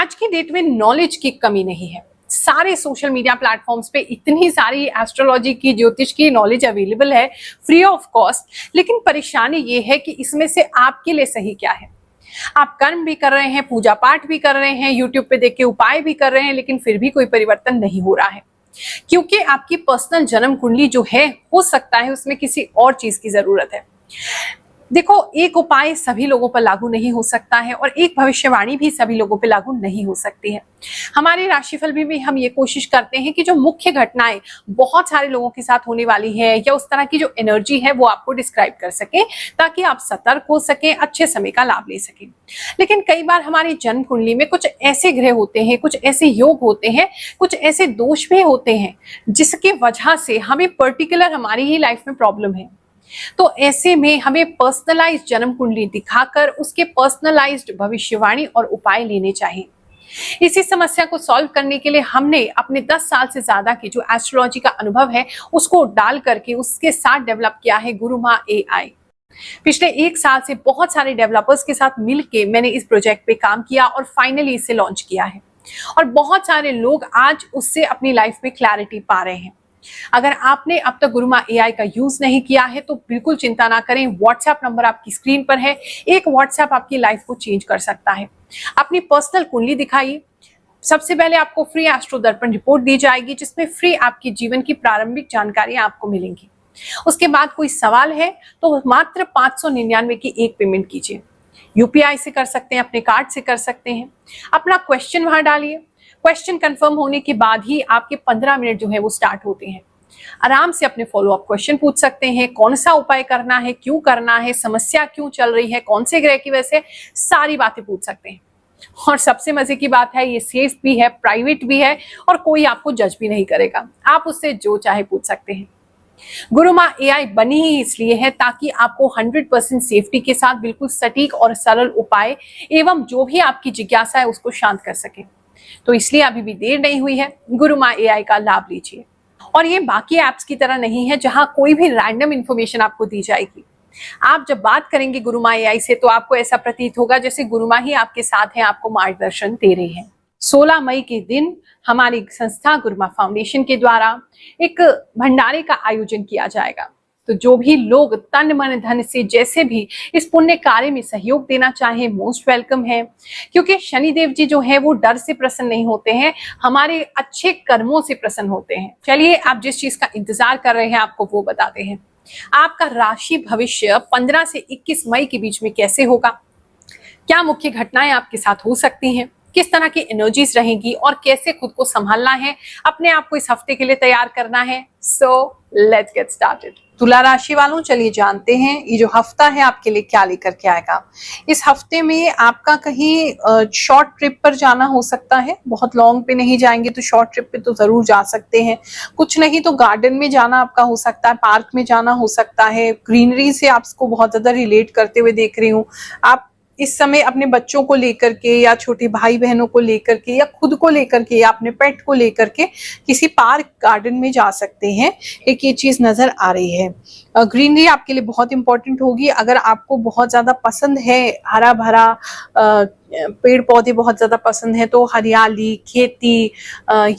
आज की डेट में नॉलेज की कमी नहीं है। सारे सोशल मीडिया प्लेटफॉर्म्स पे इतनी सारी एस्ट्रोलॉजी की, ज्योतिष की नॉलेज अवेलेबल है फ्री ऑफ कॉस्ट। लेकिन परेशानी ये है कि इसमें से आपके लिए सही क्या है। आप कर्म भी कर रहे हैं, पूजा पाठ भी कर रहे हैं, यूट्यूब पे देख के उपाय भी कर रहे हैं, लेकिन फिर भी कोई परिवर्तन नहीं हो रहा है, क्योंकि आपकी पर्सनल जन्म कुंडली जो है, हो सकता है उसमें किसी और चीज की जरूरत है। देखो, एक उपाय सभी लोगों पर लागू नहीं हो सकता है और एक भविष्यवाणी भी सभी लोगों पर लागू नहीं हो सकती है। हमारे राशिफल में भी हम ये कोशिश करते हैं कि जो मुख्य घटनाएं बहुत सारे लोगों के साथ होने वाली है या उस तरह की जो एनर्जी है वो आपको डिस्क्राइब कर सके, ताकि आप सतर्क हो सके, अच्छे समय का लाभ ले सके। लेकिन कई बार हमारी जन्म कुंडली में कुछ ऐसे ग्रह होते हैं, कुछ ऐसे योग होते हैं, कुछ ऐसे दोष भी होते हैं जिसकी वजह से हमें पर्टिकुलर हमारी ही लाइफ में प्रॉब्लम है। तो ऐसे में हमें पर्सनलाइज्ड जन्म कुंडली दिखाकर उसके पर्सनलाइज्ड भविष्यवाणी और उपाय लेने चाहिए। इसी समस्या को सॉल्व करने के लिए हमने अपने 10 साल से ज्यादा की जो एस्ट्रोलॉजी का अनुभव है उसको डाल करके उसके साथ डेवलप किया है गुरुमा एआई। पिछले 1 साल से बहुत सारे डेवलपर्स के साथ मिलके मैंने इस प्रोजेक्ट पे काम किया और फाइनली इसे लॉन्च किया है और बहुत सारे लोग आज उससे अपनी लाइफ में क्लैरिटी पा रहे हैं। अगर आपने अब तक गुरुमा एआई का यूज नहीं किया है तो बिल्कुल चिंता ना करें। व्हाट्सएप नंबर आपकी स्क्रीन पर है। एक व्हाट्सएप आपकी लाइफ को चेंज कर सकता है। अपनी पर्सनल कुंडली दिखाइए। सबसे पहले आपको फ्री एस्ट्रो दर्पण रिपोर्ट दी जाएगी, जिसमें फ्री आपके जीवन की प्रारंभिक जानकारियां आपको मिलेंगी। उसके बाद कोई सवाल है तो मात्र 599 की एक पेमेंट कीजिए। यूपीआई से कर सकते हैं, अपने कार्ड से कर सकते हैं। अपना क्वेश्चन वहां डालिए। क्वेश्चन कंफर्म होने के बाद ही आपके 15 मिनट जो है वो स्टार्ट होते हैं। आराम से अपने फॉलो अप क्वेश्चन पूछ सकते हैं। कौन सा उपाय करना है, क्यों करना है, समस्या क्यों चल रही है, कौन से ग्रह की वजह से, सारी बातें पूछ सकते हैं। और सबसे मजे की बात है, ये सेफ भी है, प्राइवेट भी है और कोई आपको जज भी नहीं करेगा। आप उससे जो चाहे पूछ सकते हैं। गुरुमा एआई बनी ही इसलिए है ताकि आपको 100% सेफ्टी के साथ बिल्कुल सटीक और सरल उपाय एवं जो भी आपकी जिज्ञासा है उसको शांत कर सके। तो इसलिए अभी भी देर नहीं हुई है, गुरुमा एआई का लाभ लीजिए। और ये बाकी एप्स की तरह नहीं है जहां कोई भी रैंडम इंफॉर्मेशन आपको दी जाएगी। आप जब बात करेंगे गुरुमा एआई से तो आपको ऐसा प्रतीत होगा जैसे गुरुमा ही आपके साथ है, आपको मार्गदर्शन दे रही है। 16 मई के दिन हमारी संस्था गुरुमा फाउंडेशन के द्वारा एक भंडारे का आयोजन किया जाएगा। तो जो भी लोग तन मन धन से जैसे भी इस पुण्य कार्य में सहयोग देना चाहे, मोस्ट वेलकम है। क्योंकि शनिदेव जी जो है वो डर से प्रसन्न नहीं होते हैं, हमारे अच्छे कर्मों से प्रसन्न होते हैं। चलिए, आप जिस चीज का इंतजार कर रहे हैं आपको वो बताते हैं। आपका राशि भविष्य 15 से 21 मई के बीच में कैसे होगा, क्या मुख्य घटनाएं आपके साथ हो सकती हैं, किस तरह की एनर्जीज रहेंगी और कैसे खुद को संभालना है, अपने आप को इस हफ्ते के लिए तैयार करना है। So let's get started. तुला राशि वालों, चलिए जानते हैं ये जो हफ्ता है आपके लिए क्या लेकर के आएगा। इस हफ्ते में आपका कहीं शॉर्ट ट्रिप पर जाना हो सकता है। बहुत लॉन्ग पे नहीं जाएंगे तो शॉर्ट ट्रिप पे तो जरूर जा सकते हैं। कुछ नहीं तो गार्डन में जाना आपका हो सकता है, पार्क में जाना हो सकता है। ग्रीनरी से आपको बहुत ज्यादा रिलेट करते हुए देख रही हूँ। आप इस समय अपने बच्चों को लेकर के या छोटे भाई बहनों को लेकर के या खुद को लेकर के या अपने पेट को लेकर के किसी पार्क गार्डन में जा सकते हैं। एक ये चीज नजर आ रही है। ग्रीनरी आपके लिए बहुत इंपॉर्टेंट होगी। अगर आपको बहुत ज्यादा पसंद है, हरा भरा पेड़ पौधे बहुत ज्यादा पसंद है तो हरियाली, खेती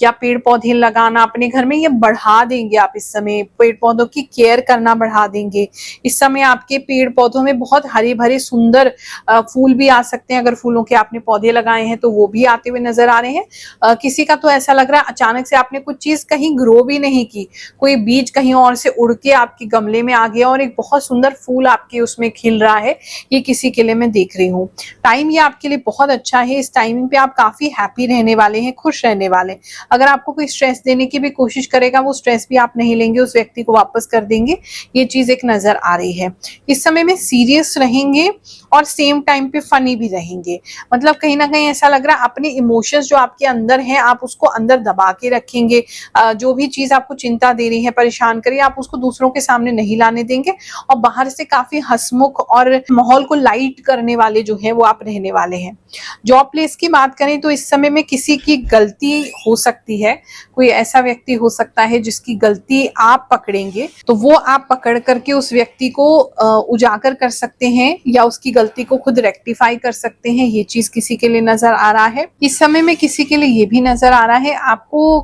या पेड़ पौधे लगाना अपने घर में ये बढ़ा देंगे। आप इस समय पेड़ पौधों की केयर करना बढ़ा देंगे। इस समय आपके पेड़ पौधों में बहुत हरे भरे सुंदर फूल भी आ सकते हैं। अगर फूलों के आपने पौधे लगाए हैं तो वो भी आते हुए नजर आ रहे हैं। किसी का तो ऐसा लग रहा है अचानक से आपने कुछ चीज कहीं ग्रो भी नहीं की, कोई बीज कहीं और से उड़ के आपके गमले में आ गया और एक बहुत सुंदर फूल आपके उसमें खिल रहा है। ये किसी के लिए मैं देख रही हूँ। टाइम ये आपके लिए बहुत अच्छा है। इस टाइमिंग पे आप काफी हैप्पी रहने वाले हैं, खुश रहने वाले। अगर आपको कोई स्ट्रेस देने की भी कोशिश करेगा वो स्ट्रेस भी आप नहीं लेंगे, उस व्यक्ति को वापस कर देंगे। ये चीज एक नजर आ रही है। इस समय में सीरियस रहेंगे और सेम टाइम पे फनी भी रहेंगे। मतलब कहीं ना कहीं ऐसा लग रहा है अपने इमोशंस जो आपके अंदर हैं आप उसको अंदर दबा के रखेंगे। जो भी चीज आपको चिंता दे रही है, परेशान करिए, आप उसको दूसरों के सामने नहीं लाने देंगे और बाहर से काफी हंसमुख और माहौल को लाइट करने वाले जो है वो आप रहने वाले हैं। हैं। जॉब प्लेस की बात करें तो इस समय में किसी की गलती हो सकती है, कोई ऐसा व्यक्ति हो सकता है जिसकी गलती आप पकड़ेंगे तो वो आप पकड़ करके उस व्यक्ति को उजागर कर सकते हैं या उसकी गलती को खुद रेक्टिफाई कर सकते हैं। ये चीज किसी के लिए नजर आ रहा है। इस समय में किसी के लिए ये भी नजर आ रहा है आपको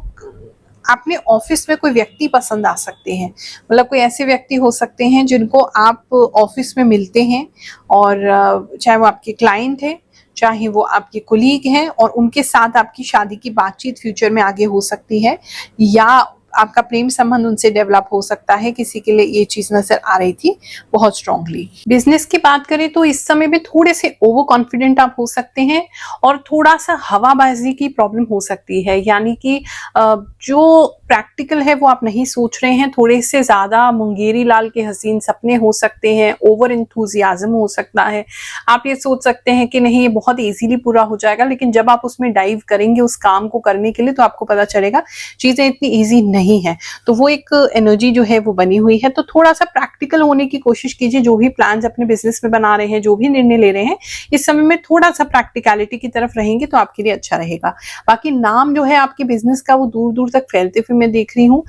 अपने ऑफिस में कोई व्यक्ति पसंद आ सकते हैं, मतलब कोई ऐसे व्यक्ति हो सकते हैं जिनको आप ऑफिस में मिलते हैं और चाहे वो आपके क्लाइंट हैं, चाहे वो आपके कुलीग हैं और उनके साथ आपकी शादी की बातचीत फ्यूचर में आगे हो सकती है या आपका प्रेम संबंध उनसे डेवलप हो सकता है। किसी के लिए ये चीज नजर आ रही थी बहुत स्ट्रांगली। बिजनेस की बात करें तो इस समय में थोड़े से ओवर कॉन्फिडेंट आप हो सकते हैं और थोड़ा सा हवाबाजी की प्रॉब्लम हो सकती है, यानी कि जो प्रैक्टिकल है वो आप नहीं सोच रहे हैं, थोड़े से ज्यादा मुंगेरी लाल के हसीन सपने हो सकते हैं, ओवर इंथुजियाज्म हो सकता है। आप ये सोच सकते हैं कि नहीं ये बहुत इजीली पूरा हो जाएगा, लेकिन जब आप उसमें डाइव करेंगे उस काम को करने के लिए तो आपको पता चलेगा चीजें इतनी इजी नहीं है। तो वो एक एनर्जी जो है वो बनी हुई है। तो थोड़ा सा प्रैक्टिकल होने की कोशिश कीजिए। जो भी प्लान्स अपने बिजनेस में बना रहे हैं, जो भी निर्णय ले रहे हैं, इस समय में थोड़ा सा प्रैक्टिकलिटी की तरफ रहेंगे तो आपके लिए अच्छा रहेगा। बाकी नाम जो है आपके बिजनेस का वो दूर दूर तक फैलते हुए मैं देख रही हूँ।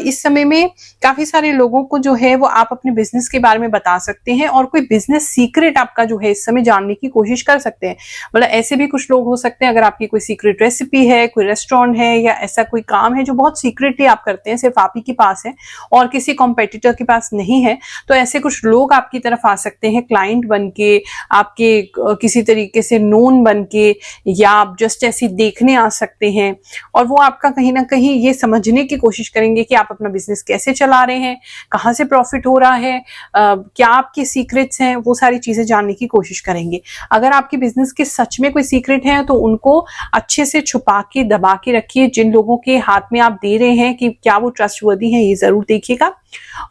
इस समय में काफी सारे लोगों को जो है वो आप अपने बिजनेस के बारे में बता सकते हैं और कोई बिजनेस सीक्रेट आपका जो है इस समय जानने की कोशिश कर सकते हैं। मतलब ऐसे भी कुछ लोग हो सकते हैं, अगर आपकी कोई सीक्रेट रेसिपी है, कोई रेस्टोरेंट है या ऐसा कोई काम है जो बहुत सीक्रेटली आप करते हैं, सिर्फ आप ही के पास है और किसी कॉम्पिटिटर के पास नहीं है, तो ऐसे कुछ लोग आपकी तरफ आ सकते हैं क्लाइंट बन के, आपके किसी तरीके से नोन बन के, या आप जस्ट ऐसी देखने आ सकते हैं और वो आपका कहीं ना कहीं ये समझने की कोशिश करेंगे कि आप अपना बिजनेस कैसे चला रहे हैं, कहाँ से प्रॉफिट हो रहा है, क्या आपके सीक्रेट्स हैं, वो सारी चीजें जानने की कोशिश करेंगे। अगर आपके बिजनेस के सच में कोई सीक्रेट है तो उनको अच्छे से छुपा के दबा के रखिए। जिन लोगों के हाथ में आप दे रहे हैं कि क्या वो ट्रस्टवर्दी है, ये जरूर देखिएगा।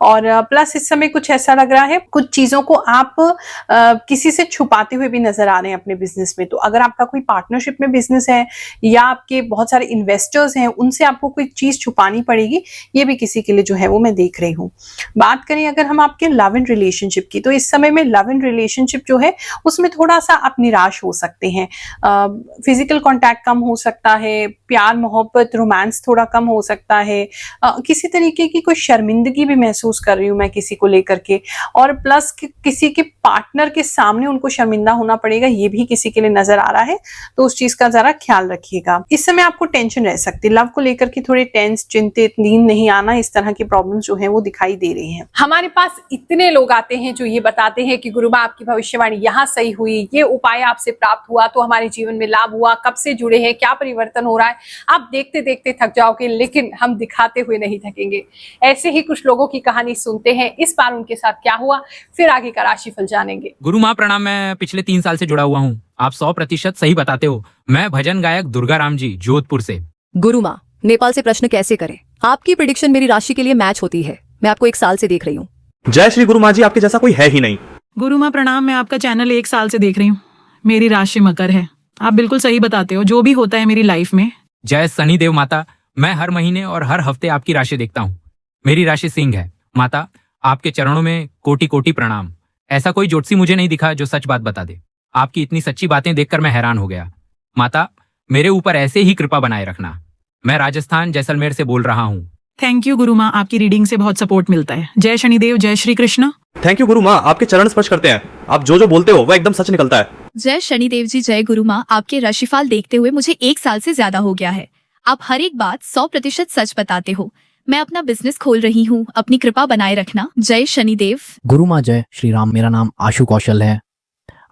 और प्लस इस समय कुछ ऐसा लग रहा है कुछ चीजों को आप किसी से छुपाते हुए भी नजर आ रहे हैं अपने बिजनेस में। तो अगर आपका कोई पार्टनरशिप में बिजनेस है या आपके बहुत सारे इन्वेस्टर्स हैं, उनसे आपको कोई चीज छुपानी पड़ेगी, ये भी किसी के लिए जो है वो मैं देख रही हूँ। बात करें अगर हम आपके लव एंड रिलेशनशिप की, तो इस समय में लव एंड रिलेशनशिप जो है उसमें थोड़ा सा आप निराश हो सकते हैं। फिजिकल कॉन्टैक्ट कम हो सकता है, प्यार मोहब्बत रोमांस थोड़ा कम हो सकता है, किसी तरीके की कोई शर्मिंदगी भी महसूस कर रही हूं मैं किसी को लेकर के, और प्लस किसी के पार्टनर के सामने उनको शर्मिंदा होना पड़ेगा, ये भी किसी के लिए नजर आ रहा है। तो उस चीज का जरा ख्याल रखिएगा। इस समय आपको टेंशन रह सकती है, लव को लेकर के थोड़े टेंस, चिंतित, नींद नहीं आना, इस तरह की प्रॉब्लम्स जो है वो दिखाई दे रही हैं। हमारे पास इतने लोग आते हैं जो ये बताते हैं कि गुरुबा आपकी भविष्यवाणी यहाँ सही हुई, ये उपाय आपसे प्राप्त हुआ तो हमारे जीवन में लाभ हुआ, कब से जुड़े हैं, क्या परिवर्तन हो रहा है। आप देखते देखते थक जाओगे, लेकिन हम दिखाते हुए नहीं थकेंगे। ऐसे ही कुछ लोगों की कहानी सुनते हैं, इस बार उनके साथ क्या हुआ, फिर आगे का राशिफल जानेंगे। गुरु माँ प्रणाम। मैं पिछले 3 साल से जुड़ा हुआ हूँ। आप 100% सही बताते हो। मैं भजन गायक दुर्गा राम जी, जोधपुर से। गुरु माँ, नेपाल से प्रश्न कैसे करें? आपकी प्रेडिक्शन मेरी राशि के लिए मैच होती है। मैं आपको 1 साल से देख रही हूँ। जय श्री गुरु माँ जी, आपके जैसा कोई है ही नहीं। गुरु माँ प्रणाम। मैं आपका चैनल 1 साल से देख रही हूँ। मेरी राशि मकर है। आप बिल्कुल सही बताते हो, जो भी होता है मेरी लाइफ में। जय शनि देव माता। मैं हर महीने और हर हफ्ते आपकी राशि देखता हूँ। मेरी राशि सिंह है। माता, आपके चरणों में कोटि कोटि प्रणाम। ऐसा कोई ज्योतिषी मुझे नहीं दिखा जो सच बात बता दे। आपकी इतनी सच्ची बातें देखकर मैं हैरान हो गया। माता, मेरे ऊपर ऐसे ही कृपा बनाए रखना। मैं राजस्थान जैसलमेर से बोल रहा हूँ। थैंक यू गुरु माँ, आपकी रीडिंग से बहुत सपोर्ट मिलता है। जय शनिदेव, जय श्री कृष्ण। थैंक यू गुरु माँ, आपके चरण स्पर्श करते हैं। आप जो जो बोलते हो वो एकदम सच निकलता है। जय शनिदेव जी, जय गुरु माँ। आपके राशिफल देखते हुए मुझे 1 साल से ज्यादा हो गया है। आप हर एक बात 100% सच बताते हो। मैं अपना बिजनेस खोल रही हूँ, अपनी कृपा बनाए रखना। जय शनिदेव। गुरु माँ जय श्री राम। मेरा नाम आशु कौशल है।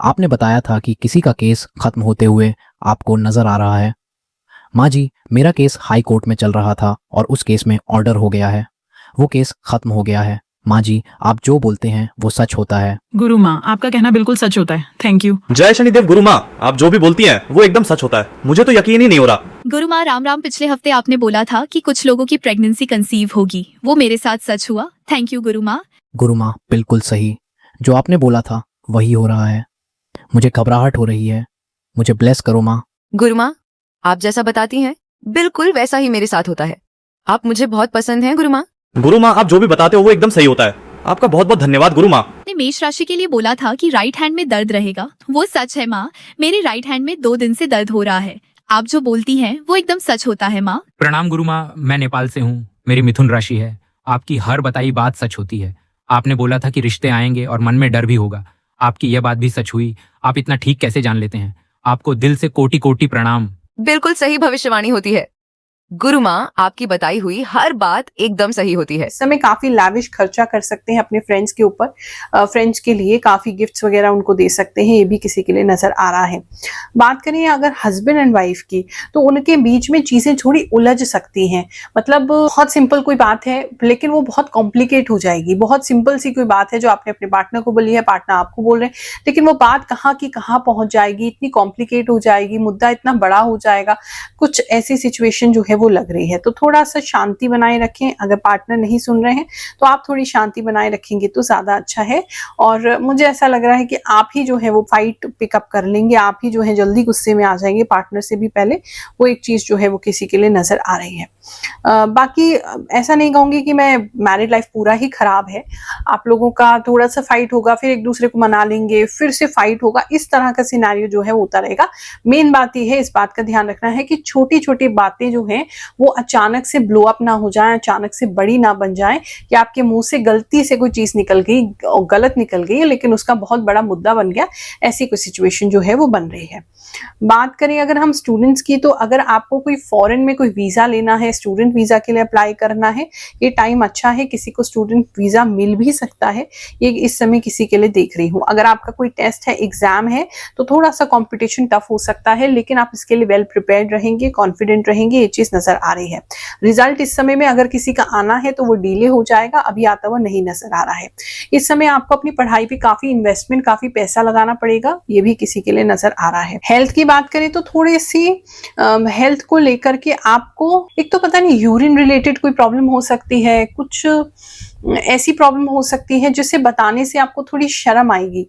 आपने बताया था कि किसी का केस खत्म होते हुए आपको नजर आ रहा है। माँ जी, मेरा केस हाई कोर्ट में चल रहा था और उस केस में ऑर्डर हो गया है। वो केस खत्म हो गया है। माँ जी, आप जो बोलते हैं वो सच होता है। गुरु माँ, आपका कहना बिल्कुल सच होता है। Thank you. जय शनिदेव गुरु माँ, आप जो भी बोलती हैं वो एकदम सच होता है। मुझे तो यकीन ही नहीं हो रहा। गुरु माँ राम राम। पिछले हफ्ते आपने बोला था कि कुछ लोगों की प्रेगनेंसी कंसीव होगी, वो मेरे साथ सच हुआ। थैंक यू गुरु माँ। गुरु माँ, बिल्कुल सही। जो आपने बोला था वही हो रहा है। मुझे घबराहट हो रही है। मुझे ब्लेस करो माँ। गुरु माँ, आप जैसा बताती हैं बिल्कुल वैसा ही मेरे साथ होता है। आप मुझे बहुत पसंद हैं गुरु माँ। गुरु माँ, आप जो भी बताते हो वो एकदम सही होता है। आपका बहुत बहुत धन्यवाद गुरु माँ। ने मेष राशि के लिए बोला था कि राइट हैंड में दर्द रहेगा, वो सच है माँ। मेरे राइट हैंड में 2 दिन से दर्द हो रहा है। आप जो बोलती हैं वो एकदम सच होता है माँ। प्रणाम गुरु माँ, मैं नेपाल से हूँ। मेरी मिथुन राशि है। आपकी हर बताई बात सच होती है। आपने बोला था कि रिश्ते आएंगे और मन में डर भी होगा। आपकी यह बात भी सच हुई। आप इतना ठीक कैसे जान लेते हैं? आपको दिल से कोटि कोटि प्रणाम। बिल्कुल सही भविष्यवाणी होती है गुरु माँ, आपकी बताई हुई हर बात एकदम सही होती है। इस समय काफी लाविश खर्चा कर सकते हैं अपने फ्रेंड्स के ऊपर। फ्रेंड्स के लिए काफी गिफ्ट्स वगैरह उनको दे सकते हैं, ये भी किसी के लिए नजर आ रहा है। बात करें अगर हस्बैंड एंड वाइफ की, तो उनके बीच में चीजें थोड़ी उलझ सकती हैं। मतलब बहुत सिंपल कोई बात है लेकिन वो बहुत कॉम्प्लिकेट हो जाएगी। बहुत सिंपल सी कोई बात है जो आपने अपने पार्टनर को बोली है, पार्टनर आपको बोल रहे हैं, लेकिन वो बात कहाँ की कहाँ पहुंच जाएगी, इतनी कॉम्प्लिकेट हो जाएगी, मुद्दा इतना बड़ा हो जाएगा। कुछ ऐसी सिचुएशन जो है वो लग रही है। तो थोड़ा सा शांति बनाए रखें। अगर पार्टनर नहीं सुन रहे हैं तो आप थोड़ी शांति बनाए रखेंगे तो ज्यादा अच्छा है। और मुझे ऐसा लग रहा है कि आप ही जो है वो फाइट पिकअप कर लेंगे, आप ही जो है जल्दी गुस्से में आ जाएंगे पार्टनर से भी पहले। वो एक चीज जो है वो किसी के लिए नजर आ रही है। बाकी ऐसा नहीं कहूंगी कि मैं मैरिड लाइफ पूरा ही खराब है। आप लोगों का थोड़ा सा फाइट होगा, फिर एक दूसरे को मना लेंगे, फिर से फाइट होगा, इस तरह का सिनेरियो जो है वो होता रहेगा। मेन बात यह है, इस बात का ध्यान रखना है कि छोटी छोटी बातें जो हैं वो अचानक से ब्लो अप ना हो जाए, अचानक से बड़ी ना बन जाए कि आपके मुंह से गलती से कोई चीज निकल गई और गलत निकल गई लेकिन उसका बहुत बड़ा मुद्दा बन गया। ऐसी कोई सिचुएशन जो है वो बन रही है। बात करें अगर हम स्टूडेंट्स की, तो अगर आपको कोई फॉरेन में कोई वीजा लेना है, स्टूडेंट वीजा के लिए अप्लाई करना है, ये टाइम अच्छा है। किसी को स्टूडेंट वीजा मिल भी सकता है, ये इस समय किसी के लिए देख रही हूँ। अगर आपका कोई टेस्ट है, एग्जाम है, तो थोड़ा सा कंपटीशन टफ हो सकता है, लेकिन आप इसके लिए वेल प्रिपेयर्ड रहेंगे, कॉन्फिडेंट रहेंगे, ये चीज नजर आ रही है। रिजल्ट इस समय में अगर किसी का आना है तो वो डिले हो जाएगा, अभी आता हुआ नहीं नजर आ रहा है। इस समय आपको अपनी पढ़ाई पे काफी इन्वेस्टमेंट, काफी पैसा लगाना पड़ेगा, ये भी किसी के लिए नजर आ रहा है। हेल्थ की बात करें तो थोड़ी सी हेल्थ को लेकर के आपको, एक तो पता नहीं यूरिन रिलेटेड कोई प्रॉब्लम हो सकती है, कुछ ऐसी प्रॉब्लम हो सकती है जिसे बताने से आपको थोड़ी शर्म आएगी।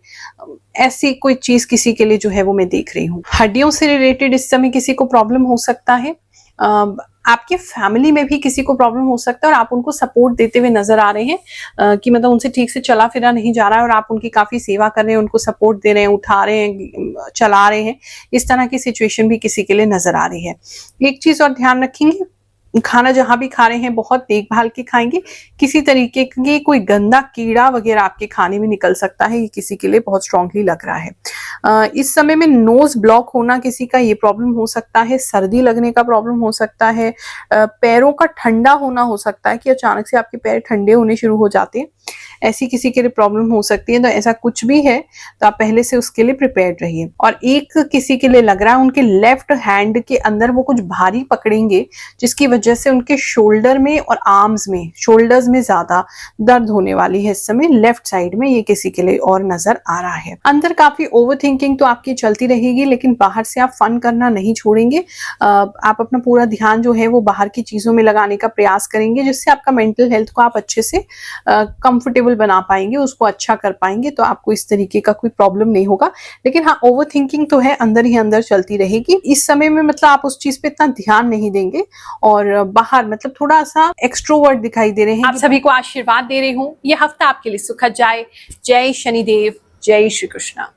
ऐसी कोई चीज किसी के लिए जो है वो मैं देख रही हूँ। हड्डियों से रिलेटेड इस समय किसी को प्रॉब्लम हो सकता है। आपके फैमिली में भी किसी को प्रॉब्लम हो सकता है और आप उनको सपोर्ट देते हुए नजर आ रहे हैं कि मतलब उनसे ठीक से चला फिरा नहीं जा रहा है और आप उनकी काफी सेवा कर रहे हैं, उनको सपोर्ट दे रहे हैं, उठा रहे हैं, चला रहे हैं। इस तरह की सिचुएशन भी किसी के लिए नजर आ रही है। एक चीज और ध्यान रखेंगे, खाना जहां भी खा रहे हैं बहुत देखभाल के खाएंगे। किसी तरीके के कोई गंदा कीड़ा वगैरह आपके खाने में निकल सकता है, ये किसी के लिए बहुत स्ट्रांगली लग रहा है। इस समय में नोज ब्लॉक होना किसी का ये प्रॉब्लम हो सकता है, सर्दी लगने का प्रॉब्लम हो सकता है, पैरों का ठंडा होना हो सकता है कि अचानक से आपके पैर ठंडे होने शुरू हो जाते हैं। ऐसी किसी के लिए प्रॉब्लम हो सकती है। तो ऐसा कुछ भी है तो आप पहले से उसके लिए प्रिपेयर्ड रहिए। और एक किसी के लिए लग रहा है उनके लेफ्ट हैंड के अंदर वो कुछ भारी पकड़ेंगे, जिसकी वजह से उनके शोल्डर में और आर्म्स में, शोल्डर्स में ज्यादा दर्द होने वाली है इस समय लेफ्ट साइड में, ये किसी के लिए और नजर आ रहा है। अंदर काफी ओवर थिंकिंग तो आपकी चलती रहेगी, लेकिन बाहर से आप फन करना नहीं छोड़ेंगे। आप अपना पूरा ध्यान जो है वो बाहर की चीजों में लगाने का प्रयास करेंगे, जिससे आपका मेंटल हेल्थ को आप अच्छे से कंफर्टेबल बना पाएंगे, उसको अच्छा कर पाएंगे। तो आपको इस तरीके का कोई प्रॉब्लम नहीं होगा। लेकिन हाँ, ओवर थिंकिंग तो है, अंदर ही अंदर चलती रहेगी इस समय में। मतलब आप उस चीज पे इतना ध्यान नहीं देंगे और बाहर मतलब थोड़ा सा एक्सट्रोवर्ट दिखाई दे रहे हैं। आप सभी को आशीर्वाद दे रही हूँ, ये हफ्ता आपके लिए सुखद जाए। जय शनिदेव, जय श्री कृष्णा।